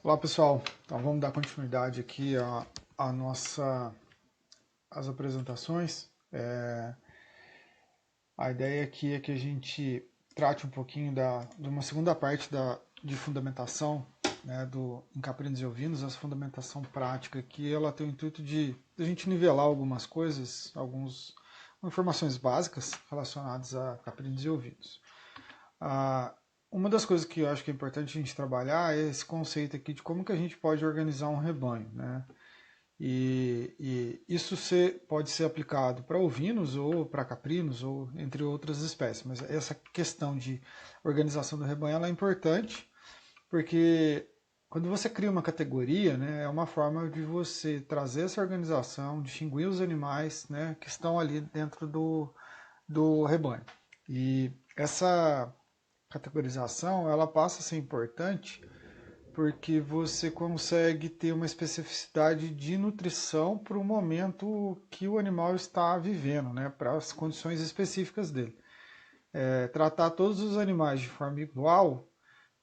Olá pessoal, então vamos dar continuidade aqui às apresentações. A ideia aqui é que a gente trate um pouquinho de uma segunda parte de fundamentação, né, em caprinos e ovinos, essa fundamentação prática aqui, ela tem o intuito de a gente nivelar algumas coisas, algumas informações básicas relacionadas a caprinos e ovinos. Uma das coisas que eu acho que é importante a gente trabalhar é esse conceito aqui de como que a gente pode organizar um rebanho, né? E isso pode ser aplicado para ovinos ou para caprinos ou entre outras espécies, mas essa questão de organização do rebanho ela é importante porque quando você cria uma categoria, né, é uma forma de você trazer essa organização, distinguir os animais, né, que estão ali dentro do rebanho. E essa categorização ela passa a ser importante porque você consegue ter uma especificidade de nutrição para o momento que o animal está vivendo, né, para as condições específicas dele. Tratar todos os animais de forma igual,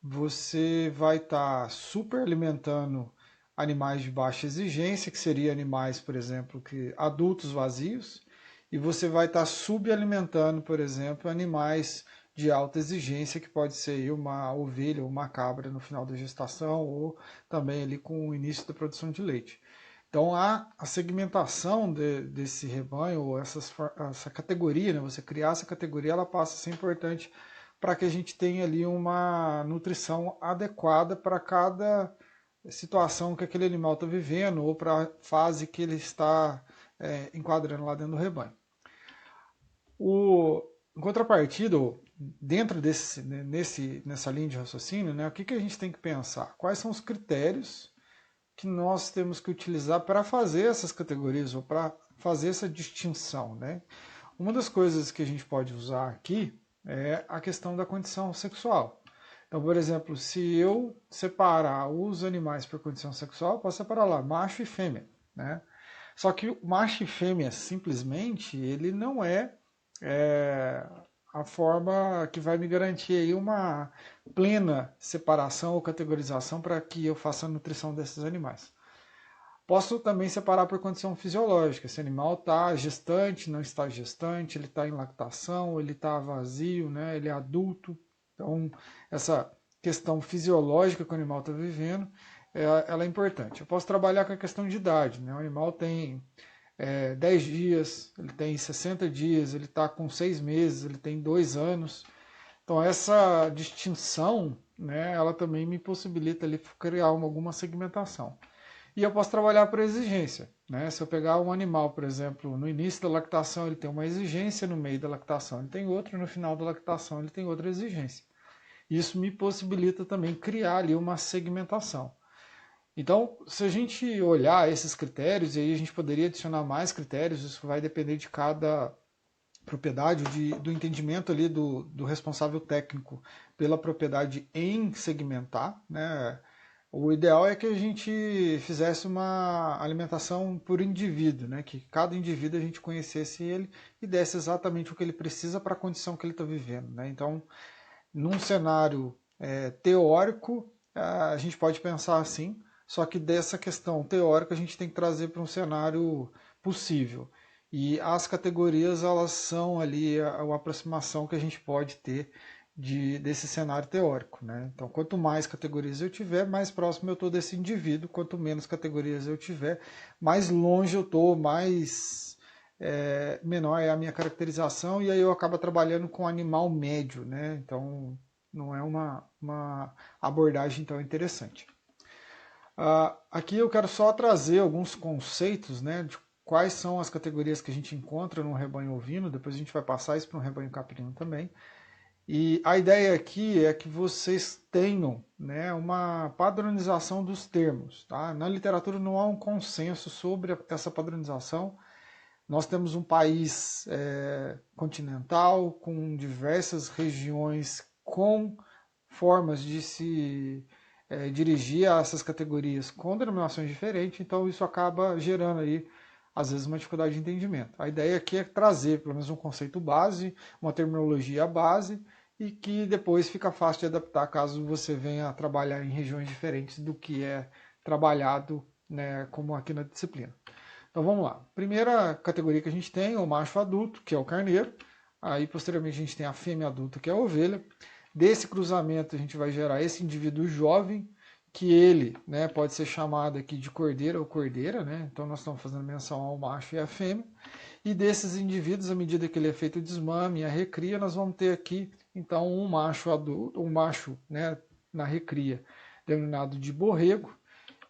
você vai estar super alimentando animais de baixa exigência, que seriam animais, por exemplo, adultos vazios, e você vai estar subalimentando, por exemplo, animais de alta exigência, que pode ser uma ovelha ou uma cabra no final da gestação, ou também ali com o início da produção de leite. Então a segmentação desse rebanho, ou essa categoria, né, você criar essa categoria, ela passa a ser importante para que a gente tenha ali uma nutrição adequada para cada situação que aquele animal está vivendo ou para a fase que ele está enquadrando lá dentro do rebanho. Em contrapartida, dentro nessa linha de raciocínio, né, o que a gente tem que pensar? Quais são os critérios que nós temos que utilizar para fazer essas categorias ou para fazer essa distinção, né? Uma das coisas que a gente pode usar aqui é a questão da condição sexual. Então, por exemplo, se eu separar os animais por condição sexual, eu posso separar lá macho e fêmea, né? Só que o macho e fêmea, simplesmente, ele não é a forma que vai me garantir aí uma plena separação ou categorização para que eu faça a nutrição desses animais. Posso também separar por condição fisiológica. Esse animal está gestante, não está gestante, ele está em lactação, ele está vazio, né? Ele é adulto. Então, essa questão fisiológica que o animal está vivendo, ela é importante. Eu posso trabalhar com a questão de idade. Né? O animal tem 10 dias, ele tem 60 dias, ele está com 6 meses, ele tem 2 anos. Então, essa distinção, né, ela também me possibilita ali criar alguma segmentação. E eu posso trabalhar por exigência. Né? Se eu pegar um animal, por exemplo, no início da lactação ele tem uma exigência, no meio da lactação ele tem outra, no final da lactação ele tem outra exigência. Isso me possibilita também criar ali uma segmentação. Então, se a gente olhar esses critérios, e aí a gente poderia adicionar mais critérios, isso vai depender de cada propriedade, do entendimento ali do responsável técnico pela propriedade em segmentar, né? O ideal é que a gente fizesse uma alimentação por indivíduo, né? Que cada indivíduo a gente conhecesse ele e desse exatamente o que ele precisa para a condição que ele está vivendo. Né? Então, num cenário teórico, a gente pode pensar assim, só que dessa questão teórica a gente tem que trazer para um cenário possível. E as categorias, elas são ali a aproximação que a gente pode ter desse cenário teórico. Né? Então, quanto mais categorias eu tiver, mais próximo eu estou desse indivíduo. Quanto menos categorias eu tiver, mais longe eu estou, mais menor é a minha caracterização, e aí eu acabo trabalhando com animal médio. Né? Então, não é uma abordagem tão interessante. Aqui eu quero só trazer alguns conceitos, né, de quais são as categorias que a gente encontra no rebanho ovino, depois a gente vai passar isso para um rebanho caprino também. E a ideia aqui é que vocês tenham, né, uma padronização dos termos. Tá? Na literatura não há um consenso sobre essa padronização. Nós temos um país continental, com diversas regiões, com formas de se dirigir a essas categorias com denominações diferentes, então isso acaba gerando aí, às vezes, uma dificuldade de entendimento. A ideia aqui é trazer pelo menos um conceito base, uma terminologia base, e que depois fica fácil de adaptar caso você venha a trabalhar em regiões diferentes do que é trabalhado, né, como aqui na disciplina. Então vamos lá. Primeira categoria que a gente tem é o macho adulto, que é o carneiro. Aí posteriormente a gente tem a fêmea adulta, que é a ovelha. Desse cruzamento a gente vai gerar esse indivíduo jovem, que ele, né, pode ser chamado aqui de cordeiro ou cordeira, né? Então nós estamos fazendo menção ao macho e à fêmea. E desses indivíduos, à medida que ele é feito o desmame e a recria, nós vamos ter aqui então um macho adulto, um macho, né, na recria, denominado de borrego,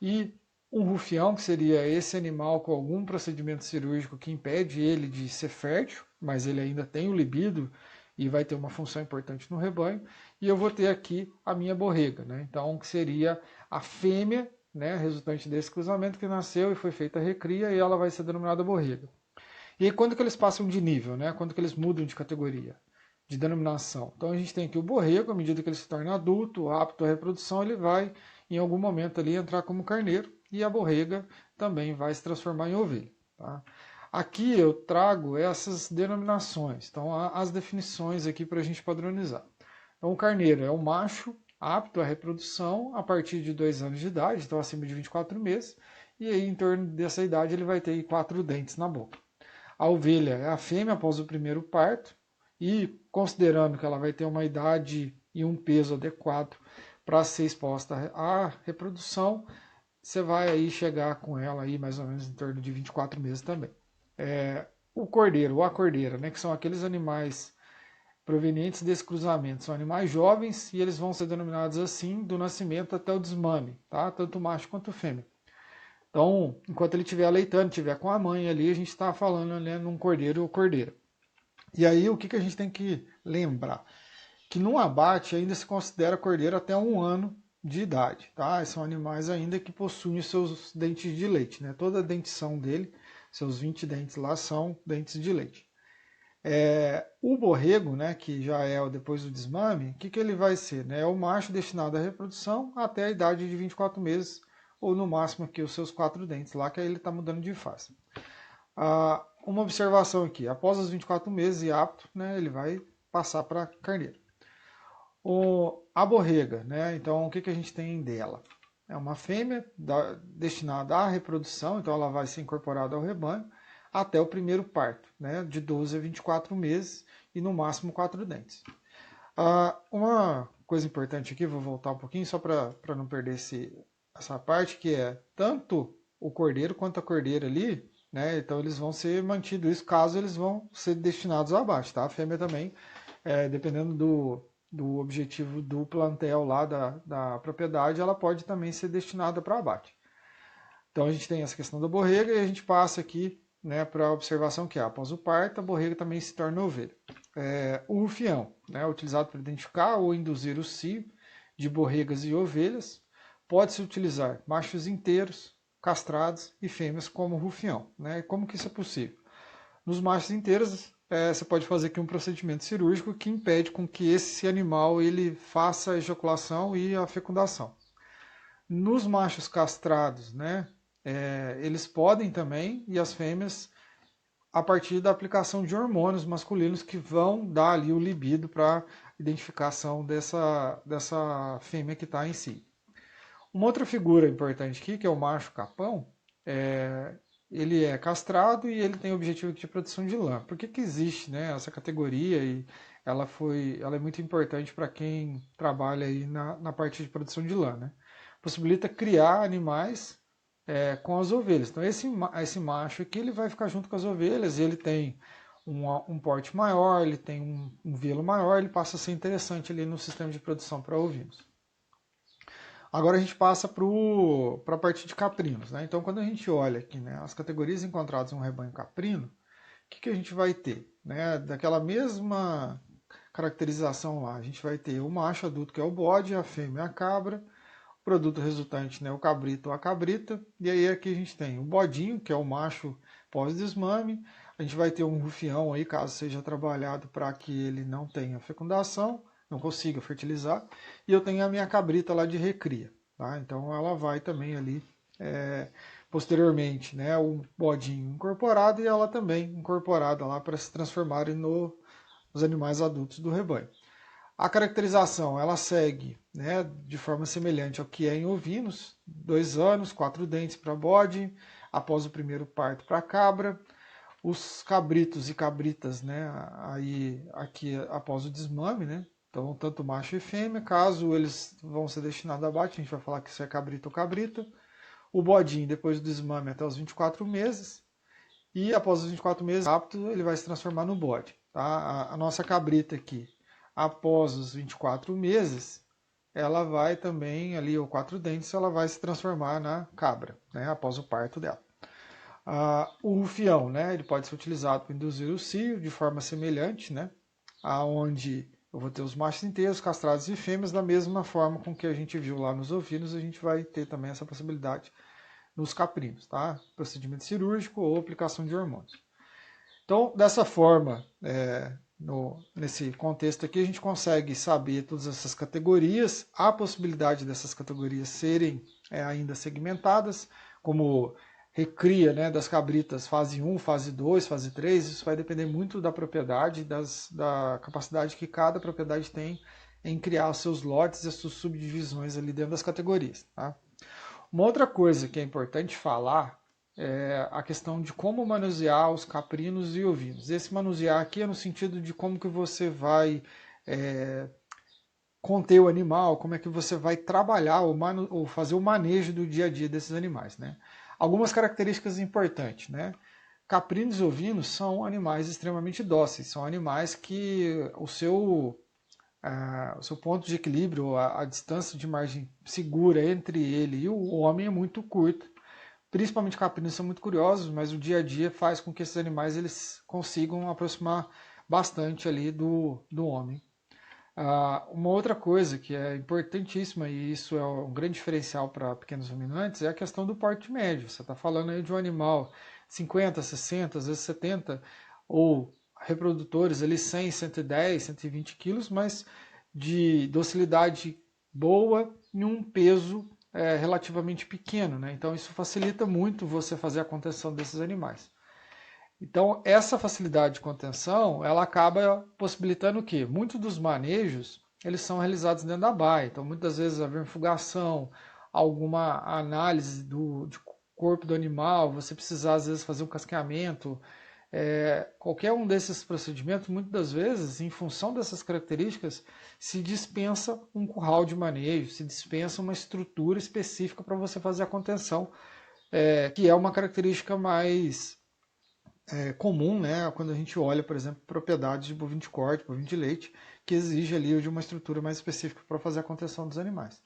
e um rufião, que seria esse animal com algum procedimento cirúrgico que impede ele de ser fértil, mas ele ainda tem o libido e vai ter uma função importante no rebanho. E eu vou ter aqui a minha borrega, né? Então, que seria a fêmea, né, resultante desse cruzamento que nasceu e foi feita a recria, e ela vai ser denominada borrega. E aí, quando que eles passam de nível, né? Quando que eles mudam de categoria, de denominação? Então a gente tem aqui o borrego, à medida que ele se torna adulto, apto à reprodução, ele vai, em algum momento ali, entrar como carneiro, e a borrega também vai se transformar em ovelha. Tá? Aqui eu trago essas denominações, então as definições aqui para a gente padronizar. Então o carneiro é o macho apto à reprodução a partir de 2 anos de idade, então acima de 24 meses, e aí em torno dessa idade ele vai ter 4 dentes na boca. A ovelha é a fêmea após o primeiro parto, e considerando que ela vai ter uma idade e um peso adequado para ser exposta à reprodução, você vai aí chegar com ela aí mais ou menos em torno de 24 meses também. O cordeiro ou a cordeira, né, que são aqueles animais provenientes desse cruzamento, são animais jovens e eles vão ser denominados assim do nascimento até o desmame, tá? Tanto macho quanto fêmea. Então, enquanto ele estiver aleitando, estiver com a mãe ali, a gente está falando, né, num cordeiro ou cordeira. E aí, o que a gente tem que lembrar? Que no abate ainda se considera cordeiro até 1 ano de idade, tá? São animais ainda que possuem os seus dentes de leite, né? Toda a dentição dele, seus 20 dentes lá, são dentes de leite. O borrego, né, que já é depois do desmame, o que ele vai ser? Né? É o macho destinado à reprodução até a idade de 24 meses, ou no máximo aqui os seus 4 dentes lá, que aí ele está mudando de face. Uma observação aqui, após os 24 meses e apto, né, ele vai passar para carneiro. A borrega, né, então o que a gente tem dela? É uma fêmea destinada à reprodução, então ela vai ser incorporada ao rebanho até o primeiro parto, né, de 12 a 24 meses e no máximo 4 dentes. Uma coisa importante aqui, vou voltar um pouquinho só para não perder essa parte, que é tanto o cordeiro quanto a cordeira ali, né, então eles vão ser mantidos isso caso eles vão ser destinados a abate, tá? A fêmea também, dependendo do objetivo do plantel lá da propriedade, ela pode também ser destinada para abate. Então a gente tem essa questão da borrega e a gente passa aqui, né, para a observação que após o parto, a borrega também se torna ovelha. O rufião, né, utilizado para identificar ou induzir o cio de borregas e ovelhas, pode-se utilizar machos inteiros, castrados e fêmeas como rufião. Né? Como que isso é possível? Nos machos inteiros, você pode fazer aqui um procedimento cirúrgico que impede com que esse animal ele faça a ejaculação e a fecundação. Nos machos castrados, né, eles podem também, e as fêmeas, a partir da aplicação de hormônios masculinos que vão dar ali o libido para identificação dessa fêmea que está em si. Uma outra figura importante aqui, que é o macho capão, ele é castrado e ele tem o objetivo de produção de lã. Por que existe, né, essa categoria e ela é muito importante para quem trabalha aí na parte de produção de lã, né? Possibilita criar animais com as ovelhas. Então esse macho aqui ele vai ficar junto com as ovelhas e ele tem um porte maior, ele tem um velo maior, ele passa a ser interessante ali no sistema de produção para ovinos. Agora a gente passa para a parte de caprinos. Né? Então quando a gente olha aqui, né, as categorias encontradas em um rebanho caprino, o que a gente vai ter? Né? Daquela mesma caracterização lá, a gente vai ter o macho adulto, que é o bode, a fêmea, a cabra, o produto resultante, né, o cabrito ou a cabrita, e aí aqui a gente tem o bodinho, que é o macho pós-desmame, a gente vai ter um rufião aí, caso seja trabalhado para que ele não tenha fecundação, não consiga fertilizar, e eu tenho a minha cabrita lá de recria, tá? Então ela vai também ali, posteriormente, né, o bodinho incorporado e ela também incorporada lá para se transformarem nos animais adultos do rebanho. A caracterização, ela segue, né, de forma semelhante ao que é em ovinos, 2 anos, 4 dentes para bode, após o primeiro parto para cabra, os cabritos e cabritas, né, aí aqui após o desmame, né, então tanto macho e fêmea, caso eles vão ser destinados a abate, a gente vai falar que isso é cabrito ou cabrita, o bodinho depois do desmame até os 24 meses, e após os 24 meses apto, ele vai se transformar no bode. Tá? A nossa cabrita aqui, após os 24 meses, ela vai também, ali, ou 4 dentes, ela vai se transformar na cabra, né, após o parto dela. O rufião, né, ele pode ser utilizado para induzir o cio de forma semelhante, né, aonde eu vou ter os machos inteiros, castrados e fêmeas, da mesma forma com que a gente viu lá nos ovinos, a gente vai ter também essa possibilidade nos caprinos, tá? Procedimento cirúrgico ou aplicação de hormônios. Então, dessa forma, nesse contexto aqui, a gente consegue saber todas essas categorias, a possibilidade dessas categorias serem ainda segmentadas, como recria, né, das cabritas fase 1, fase 2, fase 3, isso vai depender muito da propriedade, da capacidade que cada propriedade tem em criar os seus lotes e as suas subdivisões ali dentro das categorias. Tá? Uma outra coisa que é importante falar é a questão de como manusear os caprinos e ovinos. Esse manusear aqui é no sentido de como que você vai conter o animal, como é que você vai trabalhar ou fazer o manejo do dia a dia desses animais. Né? Algumas características importantes. Né? Caprinos e ovinos são animais extremamente dóceis, são animais que o seu ponto de equilíbrio, a distância de margem segura entre ele e o homem é muito curta. Principalmente caprinos são muito curiosos, mas o dia a dia faz com que esses animais eles consigam aproximar bastante ali do homem. Uma outra coisa que é importantíssima, e isso é um grande diferencial para pequenos ruminantes, é a questão do porte médio. Você está falando aí de um animal 50, 60, às vezes 70, ou reprodutores ali 100, 110, 120 quilos, mas de docilidade boa em um peso relativamente pequeno. Né? Então isso facilita muito você fazer a contenção desses animais. Então, essa facilidade de contenção, ela acaba possibilitando o quê? Muitos dos manejos, eles são realizados dentro da baia. Então, muitas vezes a vermifugação, alguma análise do corpo do animal, você precisar, às vezes, fazer um casqueamento, qualquer um desses procedimentos, muitas das vezes, em função dessas características, se dispensa um curral de manejo, se dispensa uma estrutura específica para você fazer a contenção, que é uma característica mais comum, né, quando a gente olha, por exemplo, propriedades de bovino de corte, bovino de leite, que exige ali de uma estrutura mais específica para fazer a contenção dos animais.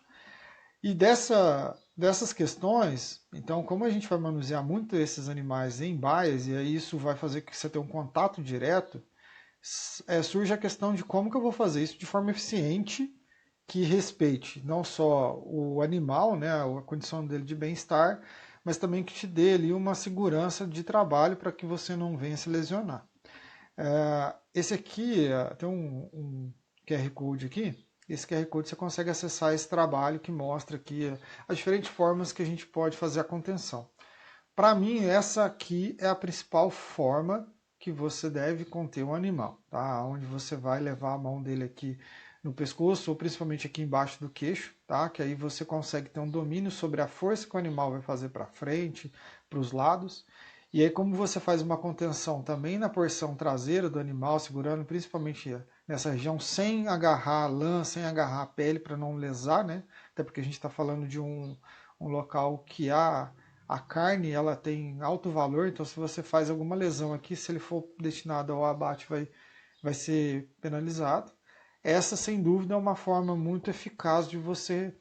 E dessas questões, então, como a gente vai manusear muito esses animais em baias, e aí isso vai fazer com que você tenha um contato direto, surge a questão de como que eu vou fazer isso de forma eficiente, que respeite não só o animal, né, a condição dele de bem-estar, mas também que te dê ali uma segurança de trabalho para que você não venha se lesionar. Esse aqui, tem um QR Code aqui, esse QR Code você consegue acessar esse trabalho que mostra aqui as diferentes formas que a gente pode fazer a contenção. Para mim, essa aqui é a principal forma que você deve conter um animal, tá? Onde você vai levar a mão dele aqui no pescoço, ou principalmente aqui embaixo do queixo, tá? Que aí você consegue ter um domínio sobre a força que o animal vai fazer para frente, para os lados. E aí, como você faz uma contenção também na porção traseira do animal, segurando principalmente nessa região, sem agarrar a lã, sem agarrar a pele, para não lesar, né? Até porque a gente está falando de um local que a carne ela tem alto valor, então se você faz alguma lesão aqui, se ele for destinado ao abate, vai ser penalizado. Essa, sem dúvida, é uma forma muito eficaz de você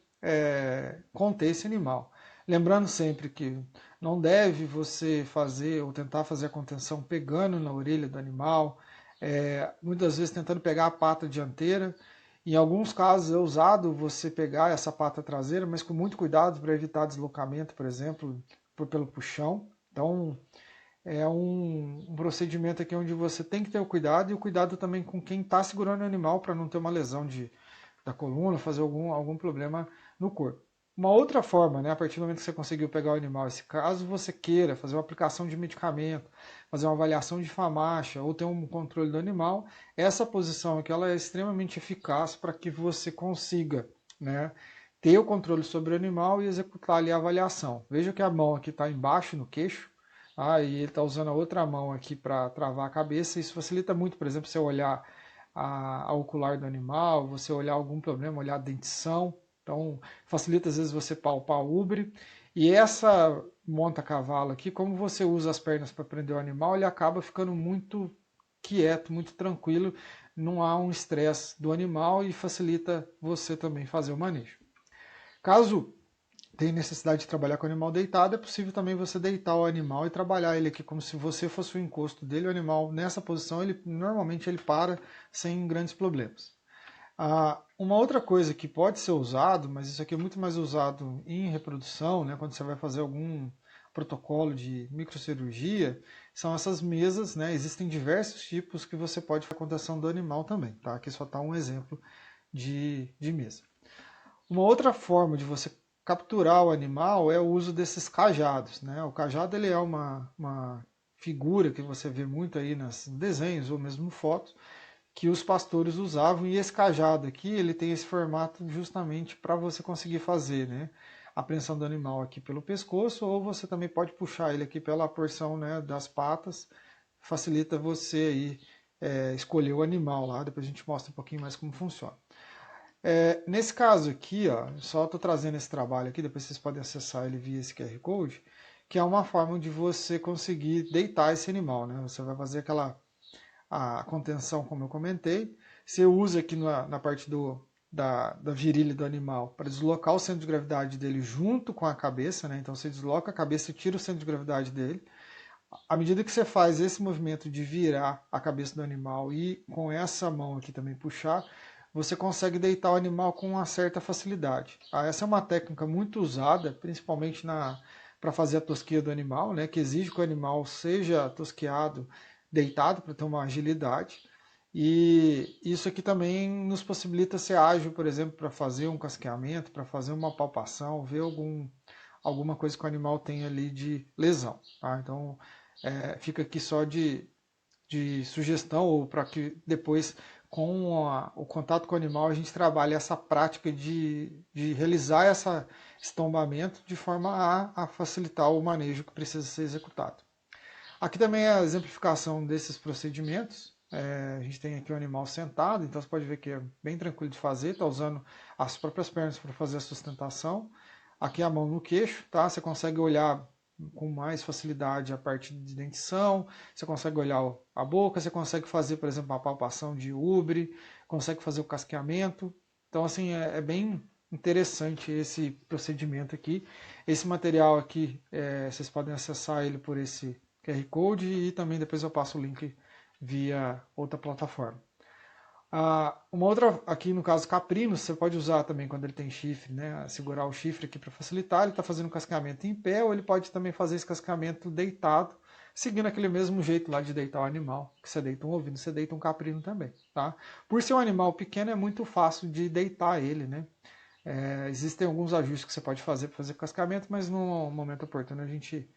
conter esse animal. Lembrando sempre que não deve você fazer ou tentar fazer a contenção pegando na orelha do animal, muitas vezes tentando pegar a pata dianteira. Em alguns casos é usado você pegar essa pata traseira, mas com muito cuidado para evitar deslocamento, por exemplo, pelo puxão. Então, é um procedimento aqui onde você tem que ter o cuidado e o cuidado também com quem está segurando o animal para não ter uma lesão da coluna, fazer algum problema no corpo. Uma outra forma, né, a partir do momento que você conseguiu pegar o animal, se caso você queira fazer uma aplicação de medicamento, fazer uma avaliação de farmácia ou ter um controle do animal, essa posição aqui ela é extremamente eficaz para que você consiga, né, ter o controle sobre o animal e executar ali a avaliação. Veja que a mão aqui está embaixo no queixo, e ele está usando a outra mão aqui para travar a cabeça. Isso facilita muito, por exemplo, você olhar a ocular do animal, você olhar algum problema, olhar a dentição. Então, facilita às vezes você palpar o úbre. E essa monta-cavalo aqui, como você usa as pernas para prender o animal, ele acaba ficando muito quieto, muito tranquilo, não há um estresse do animal e facilita você também fazer o manejo. Caso tenha necessidade de trabalhar com o animal deitado, é possível também você deitar o animal e trabalhar ele aqui como se você fosse o encosto dele. O animal nessa posição, ele normalmente ele para sem grandes problemas. Uma outra coisa que pode ser usado, mas isso aqui é muito mais usado em reprodução, né, quando você vai fazer algum protocolo de microcirurgia, são essas mesas, né? Existem diversos tipos que você pode fazer a contenção do animal também, tá? Aqui só está um exemplo de mesa. Uma outra forma de você capturar o animal é o uso desses cajados, né? O cajado ele é uma figura que você vê muito aí nos desenhos ou mesmo fotos, que os pastores usavam, e esse cajado aqui, ele tem esse formato justamente para você conseguir fazer, né, a apreensão do animal aqui pelo pescoço, ou você também pode puxar ele aqui pela porção, né, das patas, facilita você aí escolher o animal lá, depois a gente mostra um pouquinho mais como funciona. Nesse caso aqui, ó, só estou trazendo esse trabalho aqui, depois vocês podem acessar ele via esse QR Code, que é uma forma de você conseguir deitar esse animal, né, você vai fazer a contenção, como eu comentei. Você usa aqui na parte da virilha do animal para deslocar o centro de gravidade dele junto com a cabeça, né? Então você desloca a cabeça e tira o centro de gravidade dele. À medida que você faz esse movimento de virar a cabeça do animal e com essa mão aqui também puxar, você consegue deitar o animal com uma certa facilidade. Essa é uma técnica muito usada, principalmente para fazer a tosquia do animal, né, que exige que o animal seja tosqueado deitado para ter uma agilidade. E isso aqui também nos possibilita ser ágil, por exemplo, para fazer um casqueamento, para fazer uma palpação, ver alguma coisa que o animal tem ali de lesão. Tá? Então, fica aqui só de sugestão, ou para que depois, com o contato com o animal, a gente trabalhe essa prática de realizar esse tombamento de forma a facilitar o manejo que precisa ser executado. Aqui também é a exemplificação desses procedimentos. A gente tem aqui o animal sentado, então você pode ver que é bem tranquilo de fazer, está usando as próprias pernas para fazer a sustentação. Aqui a mão no queixo, tá? Você consegue olhar com mais facilidade a parte de dentição, você consegue olhar a boca, você consegue fazer, por exemplo, a palpação de úbre, consegue fazer o casqueamento. Então, assim, é bem interessante esse procedimento aqui. Esse material aqui, vocês podem acessar ele por esse QR Code e também depois eu passo o link via outra plataforma. Uma outra, aqui no caso caprino, você pode usar também quando ele tem chifre, né? Segurar o chifre aqui para facilitar. Ele está fazendo cascamento em pé, ou ele pode também fazer esse cascamento deitado, seguindo aquele mesmo jeito lá de deitar o animal, que você deita um ovino, você deita um caprino também, tá? Por ser um animal pequeno, é muito fácil de deitar ele, né? Existem alguns ajustes que você pode fazer para fazer cascamento, mas no momento oportuno a gente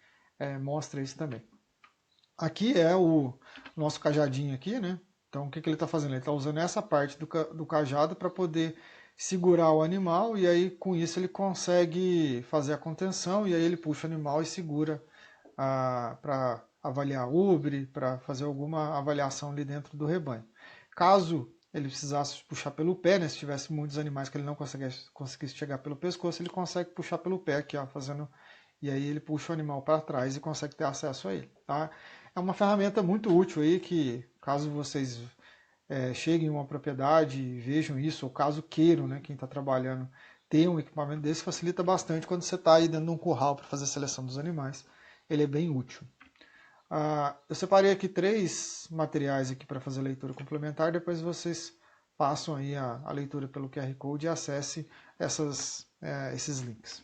mostra isso também. Aqui é o nosso cajadinho aqui, né? Então o que ele está fazendo? Ele está usando essa parte do cajado para poder segurar o animal, e aí com isso ele consegue fazer a contenção, e aí ele puxa o animal e segura para avaliar úbre, para fazer alguma avaliação ali dentro do rebanho. Caso ele precisasse puxar pelo pé, né? Se tivesse muitos animais que ele não conseguisse chegar pelo pescoço, ele consegue puxar pelo pé aqui, ó, fazendo, e aí ele puxa o animal para trás e consegue ter acesso a ele, tá? É uma ferramenta muito útil aí que, caso vocês cheguem em uma propriedade e vejam isso, ou caso queiram, né, quem está trabalhando, ter um equipamento desse, facilita bastante quando você está aí dentro de um curral para fazer a seleção dos animais. Ele é bem útil. Eu separei aqui 3 materiais aqui para fazer a leitura complementar, depois vocês façam aí a leitura pelo QR Code e acesse esses links.